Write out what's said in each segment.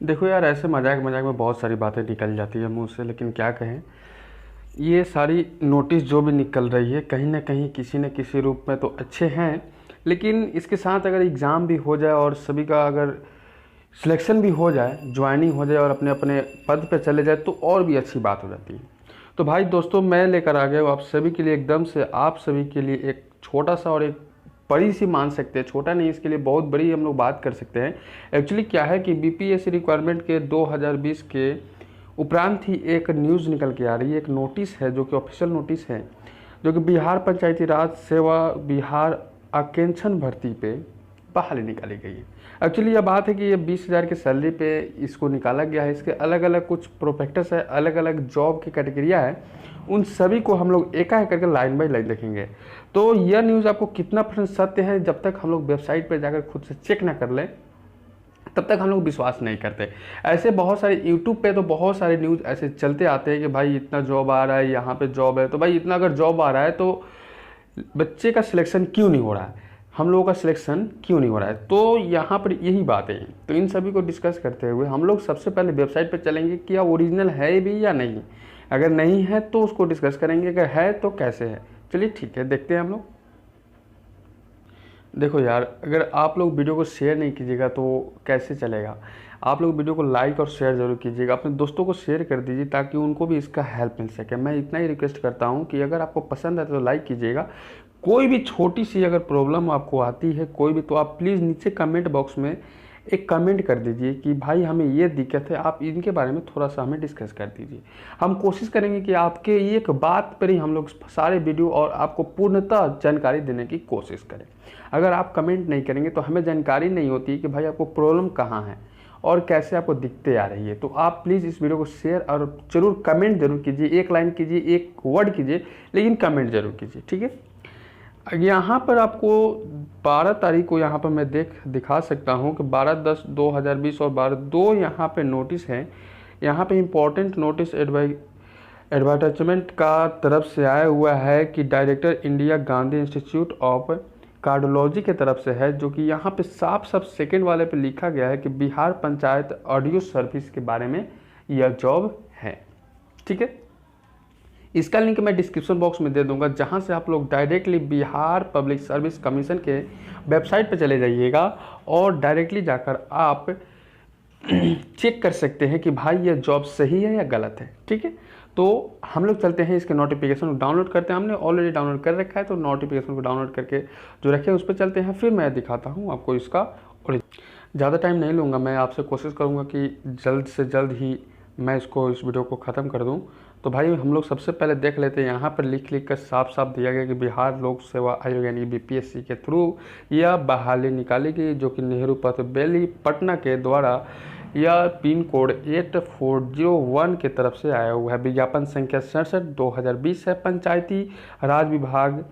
देखो यार, ऐसे मजाक मजाक में बहुत सारी बातें निकल जाती है मुंह से, लेकिन क्या कहें। ये सारी नोटिस जो भी निकल रही है कहीं ना कहीं किसी न किसी रूप में तो अच्छे हैं, लेकिन इसके साथ अगर एग्ज़ाम भी हो जाए और सभी का अगर सिलेक्शन भी हो जाए, ज्वाइनिंग हो जाए और अपने अपने पद पे चले जाए तो और भी अच्छी बात हो जाती है। तो भाई दोस्तों, मैं लेकर आ गया हूँ आप सभी के लिए, एकदम से आप सभी के लिए एक छोटा सा और एक बड़ी सी मान सकते हैं, छोटा नहीं, इसके लिए बहुत बड़ी हम लोग बात कर सकते हैं। एक्चुअली क्या है कि बीपीएससी रिक्वायरमेंट के 2020 के उपरांत ही एक न्यूज़ निकल के आ रही है, एक नोटिस है जो कि ऑफिशियल नोटिस है, जो कि बिहार पंचायती राज सेवा बिहार आकेंक्षण भर्ती पे बहाली निकाली गई है। एक्चुअली यह बात है कि ये 20,000 की सैलरी पे इसको निकाला गया है। इसके अलग अलग कुछ प्रोस्पेक्टस है, अलग अलग जॉब की कैटेगरिया है, उन सभी को हम लोग एकाएक करके लाइन बाई लाइन देखेंगे। तो यह न्यूज़ आपको कितना परसेंट सत्य है, जब तक हम लोग वेबसाइट पर जाकर खुद से चेक ना कर लें तब तक हम लोग विश्वास नहीं करते। ऐसे बहुत सारे यूट्यूब पे तो बहुत सारे न्यूज़ ऐसे चलते आते हैं कि भाई इतना जॉब आ रहा है, यहाँ पे जॉब है, तो भाई इतना अगर जॉब आ रहा है तो बच्चे का सिलेक्शन क्यों नहीं हो रहा है, हम लोगों का सिलेक्शन क्यों नहीं हो रहा है। तो यहाँ पर यही बातें हैं। तो इन सभी को डिस्कस करते हुए हम लोग सबसे पहले वेबसाइट पर चलेंगे, क्या ओरिजिनल है भी या नहीं। अगर नहीं है तो उसको डिस्कस करेंगे, अगर है तो कैसे है। चलिए ठीक है, देखते हैं हम लोग। देखो यार, अगर आप लोग वीडियो को शेयर नहीं कीजिएगा तो कैसे चलेगा। आप लोग वीडियो को लाइक और शेयर जरूर कीजिएगा, अपने दोस्तों को शेयर कर दीजिए ताकि उनको भी इसका हेल्प मिल सके। मैं इतना ही रिक्वेस्ट करता हूँ कि अगर आपको पसंद है तो लाइक कीजिएगा। कोई भी छोटी सी अगर प्रॉब्लम आपको आती है कोई भी, तो आप प्लीज़ नीचे कमेंट बॉक्स में एक कमेंट कर दीजिए कि भाई हमें ये दिक्कत है, आप इनके बारे में थोड़ा सा हमें डिस्कस कर दीजिए। हम कोशिश करेंगे कि आपके एक बात पर ही हम लोग सारे वीडियो और आपको पूर्णतः जानकारी देने की कोशिश करें। अगर आप कमेंट नहीं करेंगे तो हमें जानकारी नहीं होती कि भाई आपको प्रॉब्लम कहाँ है और कैसे आपको दिक्कतें आ रही है। तो आप प्लीज़ इस वीडियो को शेयर और जरूर कमेंट जरूर कीजिए, एक लाइन कीजिए, एक वर्ड कीजिए, लेकिन कमेंट जरूर कीजिए, ठीक है। यहाँ पर आपको 12 तारीख को यहाँ पर मैं दिखा सकता हूँ कि 12/10/2020 और 12/2 यहाँ पे नोटिस है। यहाँ पे इम्पोर्टेंट नोटिस एडवर्टाइजमेंट का तरफ से आया हुआ है कि director India Gandhi institute of cardiology के तरफ से है, जो कि यहाँ पे साफ साफ सेकेंड वाले पे लिखा गया है कि बिहार पंचायत ऑडियो सर्विस के बारे में यह जॉब है, ठीक है। इसका लिंक मैं डिस्क्रिप्शन बॉक्स में दे दूंगा, जहां से आप लोग directly Bihar public service commission के वेबसाइट पर चले जाइएगा और डायरेक्टली जाकर आप चेक कर सकते हैं कि भाई ये जॉब सही है या गलत है, ठीक है। तो हम लोग चलते हैं इसके नोटिफिकेशन को डाउनलोड करते हैं। हमने ऑलरेडी डाउनलोड कर रखा है, तो नोटिफिकेशन को डाउनलोड करके जो रखे हैं उस पर चलते हैं, फिर मैं दिखाता हूँ आपको इसका। और ज़्यादा टाइम नहीं लूँगा, मैं आपसे कोशिश करूँगा कि जल्द से जल्द ही मैं इस वीडियो को ख़त्म कर दूँ। तो भाई हम लोग सबसे पहले देख लेते हैं, यहाँ पर लिख कर साफ साफ दिया गया कि बिहार लोक सेवा आयोग यानी बीपीएससी के थ्रू यह बहाली निकाली गई, जो कि नेहरू पथ बेली पटना के द्वारा यह पिन कोड 8401 के तरफ से आया हुआ है। विज्ञापन संख्या 67/2020 है। पंचायती राज विभाग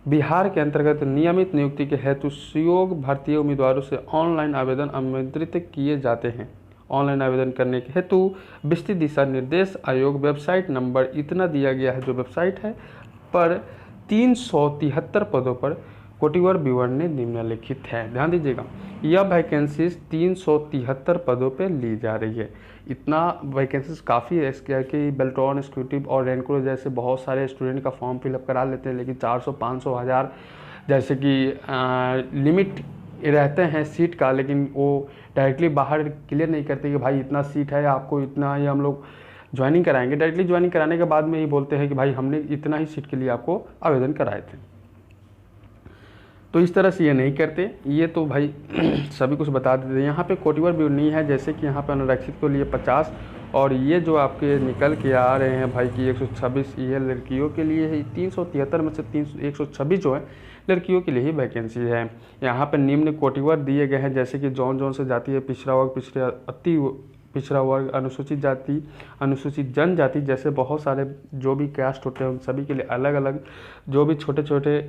बिहार के अंतर्गत नियमित नियुक्ति के हेतु सुयोग्य भारतीय उम्मीदवारों से ऑनलाइन आवेदन आमंत्रित किए जाते हैं। ऑनलाइन आवेदन करने के हेतु विस्तृत दिशा निर्देश आयोग वेबसाइट नंबर इतना दिया गया है, जो वेबसाइट है पर 373 पदों पर कोटिवर विवरण निम्नलिखित है। ध्यान दीजिएगा, यह वैकेंसीज 373 पदों पर ली जा रही है। इतना वैकेंसीज काफ़ी है। इसके कि बेल्ट्रॉन एक्सिक्यूटिव और रैंको जैसे बहुत सारे स्टूडेंट का फॉर्म फिलअप करा लेते हैं, लेकिन 400 500 हज़ार जैसे कि लिमिट रहते हैं सीट का, लेकिन वो डायरेक्टली बाहर क्लियर नहीं करते कि भाई इतना सीट है, आपको इतना ही हम लोग ज्वाइनिंग कराएंगे। डायरेक्टली ज्वाइनिंग कराने के बाद में ही बोलते हैं कि भाई हमने इतना ही सीट के लिए आपको आवेदन कराए थे। तो इस तरह से ये नहीं करते, ये तो भाई सभी कुछ बता देते हैं। यहाँ पे कोटिवर भी नहीं है, जैसे कि यहाँ पे अनुरक्षित के लिए 50 और ये जो आपके निकल के आ रहे हैं भाई कि 126 ये लड़कियों के लिए है। 373 में से 126 जो है लड़कियों के लिए ही वैकेंसी है। यहाँ पर निम्न कोटिवर दिए गए हैं, जैसे कि जौन से जाती है पिछड़ा वर्ग, अति पिछड़ा वर्ग, अनुसूचित जाति, अनुसूचित जनजाति जैसे बहुत सारे जो भी कास्ट होते हैं उन सभी के लिए अलग अलग जो भी छोटे छोटे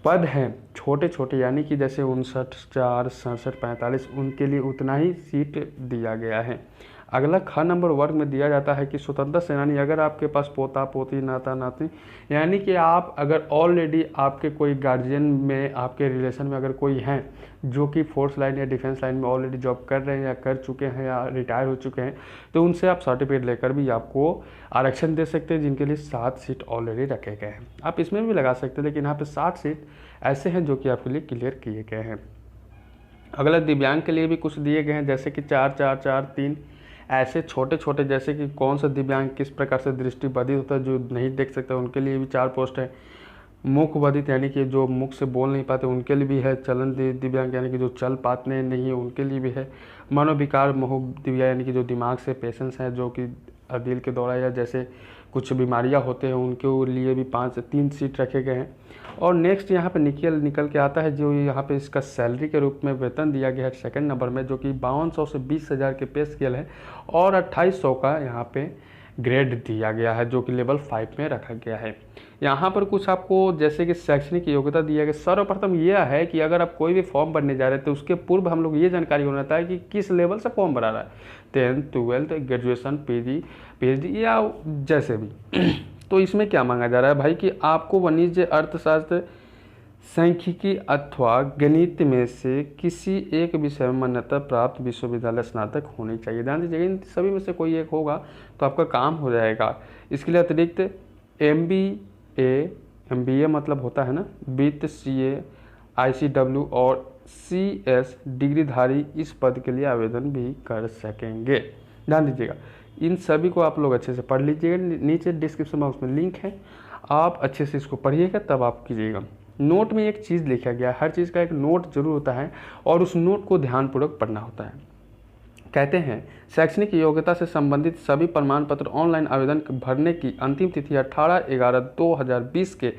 पद हैं, छोटे छोटे यानी कि जैसे 59, 4, 67, 45 उनके लिए उतना ही सीट दिया गया है। अगला ख नंबर वर्ग में दिया जाता है कि स्वतंत्रता सेनानी, अगर आपके पास पोता पोती नाता नाती, यानी कि आप अगर ऑलरेडी आपके कोई गार्जियन में, आपके रिलेशन में अगर कोई हैं जो कि फोर्स लाइन या डिफेंस लाइन में ऑलरेडी जॉब कर रहे हैं या कर चुके हैं या रिटायर हो चुके हैं, तो उनसे आप सर्टिफिकेट लेकर भी आपको आरक्षण दे सकते हैं, जिनके लिए 7 सीट ऑलरेडी रखे गए हैं। आप इसमें भी लगा सकते हैं, लेकिन यहाँ पे 60 सीट ऐसे हैं जो कि आपके लिए क्लियर किए गए हैं। अगला दिव्यांग के लिए भी कुछ दिए गए हैं, जैसे कि 4 4 4 3 ऐसे छोटे छोटे, जैसे कि कौन सा दिव्यांग किस प्रकार से दृष्टि बाधित होता है, जो नहीं देख सकता, उनके लिए भी 4 पोस्ट है। मुख बाधित यानी कि जो मुख से बोल नहीं पाते उनके लिए भी है। चलन दिव्यांग यानी कि जो चल पाते नहीं है उनके लिए भी है। मनोविकार मोह दिव्यांग यानी कि जो दिमाग से पेशेंट्स हैं, जो कि दिल के दौरा या जैसे कुछ बीमारियां होते हैं, उनके लिए भी 3 सीट रखे गए हैं। और नेक्स्ट यहाँ पे निकल के आता है, जो यहाँ पे इसका सैलरी के रूप में वेतन दिया गया है सेकंड नंबर में, जो कि 5200 से 20,000 के पे स्केल है, और 2800 का यहाँ पे ग्रेड दिया गया है, जो कि लेवल 5 में रखा गया है। यहाँ पर कुछ आपको जैसे कि शैक्षणिक योग्यता दिया गया। सर्वप्रथम यह है कि अगर आप कोई भी फॉर्म भरने जा रहे हैं तो उसके पूर्व हम लोग ये जानकारी होना चाहिए कि किस लेवल से फॉर्म भरा रहा है, 10th 12th ग्रेजुएशन पीजी या जैसे भी। तो इसमें क्या मांगा जा रहा है भाई कि आपको वाणिज्य, अर्थशास्त्र, सांख्यिकी अथवा गणित में से किसी एक विषय में मान्यता प्राप्त विश्वविद्यालय स्नातक होनी चाहिए। ध्यान दीजिएगा, इन सभी में से कोई एक होगा तो आपका काम हो जाएगा। इसके लिए अतिरिक्त MBA मतलब होता है ना वित्त, CA, ICW और CS डिग्रीधारी इस पद के लिए आवेदन भी कर सकेंगे। ध्यान दीजिएगा, इन सभी को आप लोग अच्छे से पढ़ लीजिएगा, नीचे डिस्क्रिप्शन बॉक्स में लिंक है, आप अच्छे से इसको पढ़िएगा तब आप कीजिएगा। नोट में एक चीज़ लिखा गया है, हर चीज़ का एक नोट जरूर होता है और उस नोट को ध्यानपूर्वक पढ़ना होता है। कहते हैं शैक्षणिक योग्यता से संबंधित सभी प्रमाण पत्र ऑनलाइन आवेदन भरने की अंतिम तिथि 18/11/2020 के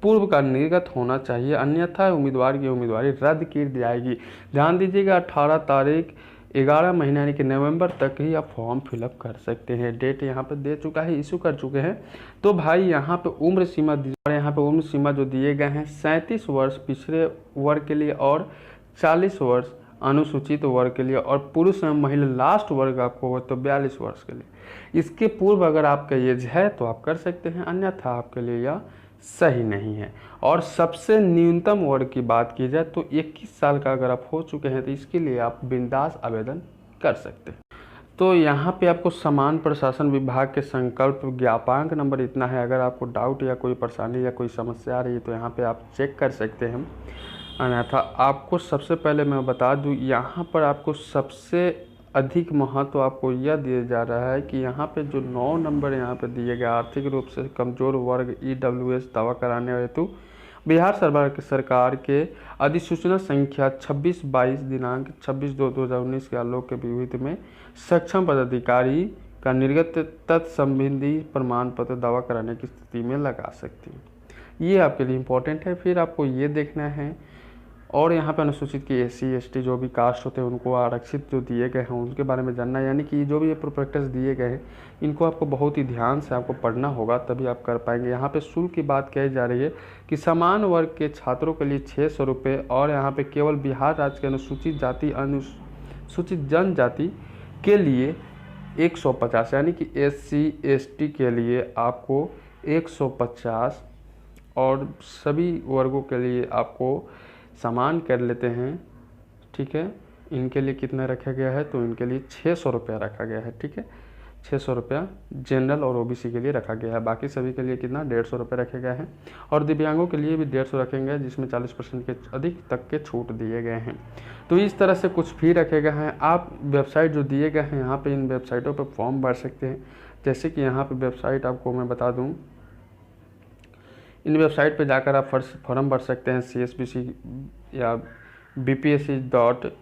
पूर्व का निर्गत होना चाहिए, अन्यथा उम्मीदवार की उम्मीदवारी रद्द कर दी जाएगी। ध्यान दीजिएगा, 18 तारीख 11 महीने यानी कि नवंबर तक ही आप फॉर्म फिलअप कर सकते हैं। डेट यहाँ पे दे चुका है, इशू कर चुके हैं। तो भाई यहाँ पे उम्र सीमा यहाँ पे उम्र सीमा जो दिए गए हैं 37 वर्ष पिछड़े वर्ग के लिए और 40 वर्ष अनुसूचित वर्ग के लिए, और पुरुष एवं महिला लास्ट वर्ग आपको हो तो 42 वर्ष के लिए। इसके पूर्व अगर आपका एज है तो आप कर सकते हैं, अन्यथा आपके लिए यह सही नहीं है। और सबसे न्यूनतम वर्ग की बात की जाए तो 21 साल का अगर आप हो चुके हैं तो इसके लिए आप बिंदास आवेदन कर सकते हैं। तो यहाँ पे आपको समान प्रशासन विभाग के संकल्प ज्ञापांक नंबर इतना है। अगर आपको डाउट या कोई परेशानी या कोई समस्या आ रही है तो यहाँ पे आप चेक कर सकते हैं। अन्यथा आपको सबसे पहले मैं बता दूँ, यहाँ पर आपको सबसे अधिक महत्व आपको यह दिया जा रहा है कि यहाँ पे जो 9 नंबर यहाँ पे दिए गए, आर्थिक रूप से कमजोर वर्ग EWS दावा कराने हेतु बिहार सरकार के अधिसूचना संख्या 26/22 दिनांक 26/2/2019 के आलोक के विहित में सक्षम पदाधिकारी का निर्गत तत्संबंधी प्रमाण पत्र दावा कराने की स्थिति में लगा सकती है। ये आपके लिए इम्पोर्टेंट है। फिर आपको ये देखना है, और यहाँ पे अनुसूचित की SC ST जो भी कास्ट होते हैं उनको आरक्षित जो दिए गए हैं उनके बारे में जानना, यानी कि जो भी ये प्रोस्पेक्टस दिए गए हैं इनको आपको बहुत ही ध्यान से आपको पढ़ना होगा, तभी आप कर पाएंगे। यहाँ पे शुल्क की बात कही जा रही है कि समान वर्ग के छात्रों के लिए 600 रुपये, और यहाँ पे केवल बिहार राज्य के अनुसूचित जाति अनुसूचित जनजाति के लिए 150, यानी कि SC ST के लिए आपको 150 और सभी वर्गों के लिए आपको समान कर लेते हैं। ठीक है, इनके लिए कितना रखा गया है तो इनके लिए 600 रुपया रखा गया है। ठीक है, 600 रुपया जनरल और OBC के लिए रखा गया है। बाकी सभी के लिए कितना 150 रुपये रखे गए हैं, और दिव्यांगों के लिए भी 150 रखेंगे, जिसमें 40% के अधिक तक के छूट दिए गए हैं। तो इस तरह से कुछ भी रखे गए हैं। आप वेबसाइट जो दिए गए हैं यहाँ पे, इन वेबसाइटों पर फॉर्म भर सकते हैं। जैसे कि यहाँ पर वेबसाइट आपको मैं बता दूँ, इन वेबसाइट पे जाकर आप फॉर्म भर सकते हैं। CSBC या BPSC.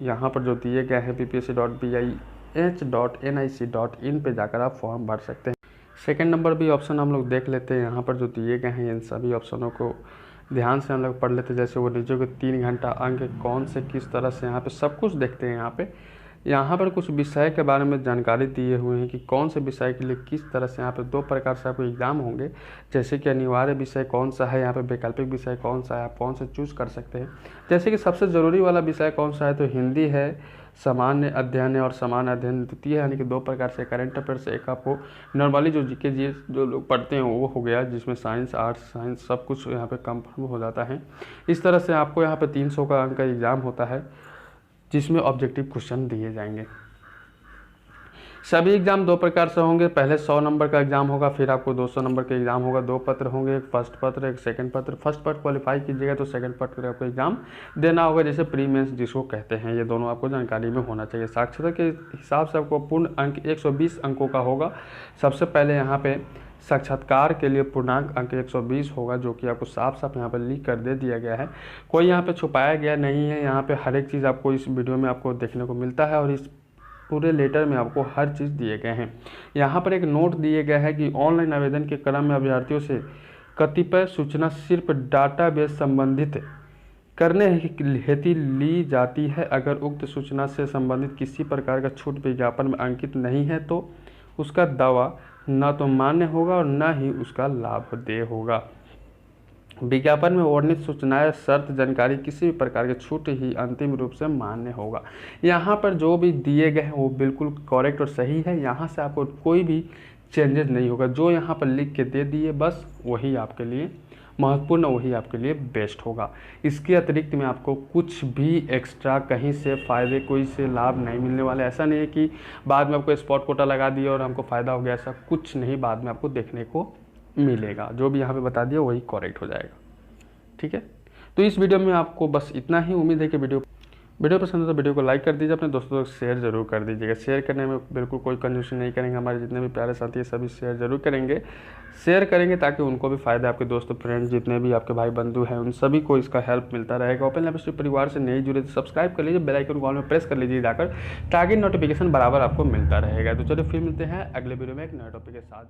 यहाँ पर जो दिए गए हैं BPSC.bih.nic.in पे जाकर आप फॉर्म भर सकते हैं। सेकंड नंबर भी ऑप्शन हम लोग देख लेते हैं। यहाँ पर जो दिए गए हैं इन सभी ऑप्शनों को ध्यान से हम लोग पढ़ लेते हैं। जैसे वो नीचे को 3 घंटा अंक कौन से किस तरह से, यहाँ पे सब कुछ देखते हैं। यहाँ पे यहाँ पर कुछ विषय के बारे में जानकारी दिए हुए हैं कि कौन से विषय के लिए किस तरह से यहाँ पे 2 प्रकार से आपको एग्ज़ाम होंगे। जैसे कि अनिवार्य विषय कौन सा है, यहाँ पे वैकल्पिक विषय कौन सा है, आप कौन सा चूज़ कर सकते हैं। जैसे कि सबसे ज़रूरी वाला विषय कौन सा है, तो हिंदी है, सामान्य अध्ययन है और सामान्य अध्ययन द्वितीय है, यानी कि 2 प्रकार से करंट अफेयर से। एक आपको नॉर्मली जो जीके जीएस जो लोग पढ़ते हैं वो हो गया, जिसमें साइंस, आर्ट्स, साइंस सब कुछ यहाँ पे कंफर्म हो जाता है। इस तरह से आपको यहाँ पे 300 का अंक का एग्ज़ाम होता है, जिसमें ऑब्जेक्टिव क्वेश्चन दिए जाएंगे। सभी एग्ज़ाम 2 प्रकार से होंगे। पहले 100 नंबर का एग्ज़ाम होगा, फिर आपको 200 नंबर का एग्ज़ाम होगा। 2 पत्र होंगे, एक फर्स्ट पत्र, एक सेकंड पत्र। फर्स्ट पत्र क्वालिफाई कीजिएगा तो सेकंड पत्र का आपको एग्ज़ाम देना होगा, जैसे प्री मेंस जिसको कहते हैं। ये दोनों आपको जानकारी में होना चाहिए। साक्षरता के हिसाब से आपको पूर्ण अंक 120 अंकों का होगा। सबसे पहले यहाँ पे साक्षात्कार के लिए पूर्णांक अंक 120 होगा, जो कि आपको साफ साफ यहाँ पर लिख कर दे दिया गया है। कोई यहाँ पे छुपाया गया नहीं है। यहाँ पे हर एक चीज़ आपको इस वीडियो में आपको देखने को मिलता है और इस पूरे लेटर में आपको हर चीज़ दिए गए हैं। यहाँ पर एक नोट दिए गया है कि ऑनलाइन आवेदन के क्रम में अभ्यर्थियों से कतिपय सूचना सिर्फ डाटाबेस संबंधित करने हेतु ली जाती है। अगर उक्त सूचना से संबंधित किसी प्रकार का छूट विज्ञापन में अंकित नहीं है तो उसका दावा न तो मान्य होगा और न ही उसका लाभदेय होगा। विज्ञापन में वर्णित सूचनाएं, शर्त, जानकारी किसी भी प्रकार के छूट ही अंतिम रूप से मान्य होगा। यहाँ पर जो भी दिए गए हैं वो बिल्कुल करेक्ट और सही है। यहाँ से आपको कोई भी चेंजेस नहीं होगा। जो यहाँ पर लिख के दे दिए बस वही आपके लिए महत्वपूर्ण, वही आपके लिए बेस्ट होगा। इसके अतिरिक्त में आपको कुछ भी एक्स्ट्रा कहीं से फ़ायदे, कोई से लाभ नहीं मिलने वाले। ऐसा नहीं है कि बाद में आपको स्पॉट कोटा लगा दिया और हमको फ़ायदा हो गया, ऐसा कुछ नहीं बाद में आपको देखने को मिलेगा। जो भी यहाँ पे बता दिया वही करेक्ट हो जाएगा। ठीक है, तो इस वीडियो में आपको बस इतना ही। उम्मीद है कि वीडियो पसंद है तो वीडियो को लाइक कर दीजिए, अपने दोस्तों तक शेयर जरूर कर दीजिएगा। शेयर करने में बिल्कुल कोई कंजूसी नहीं करेंगे। हमारे जितने भी प्यारे साथी हैं सभी शेयर जरूर करेंगे, शेयर करेंगे ताकि उनको भी फ़ायदा, आपके दोस्त, फ्रेंड, जितने भी आपके भाई बंधु हैं उन सभी को इसका हेल्प मिलता रहेगा। ओपन लैब परिवार से नहीं जुड़े तो सब्सक्राइब कर लीजिए, बेल आइकन को ऑल में प्रेस कर लीजिए जाकर, ताकि नोटिफिकेशन बराबर आपको मिलता रहेगा। तो चलिए फिर मिलते हैं अगले वीडियो में एक नए टॉपिक के साथ।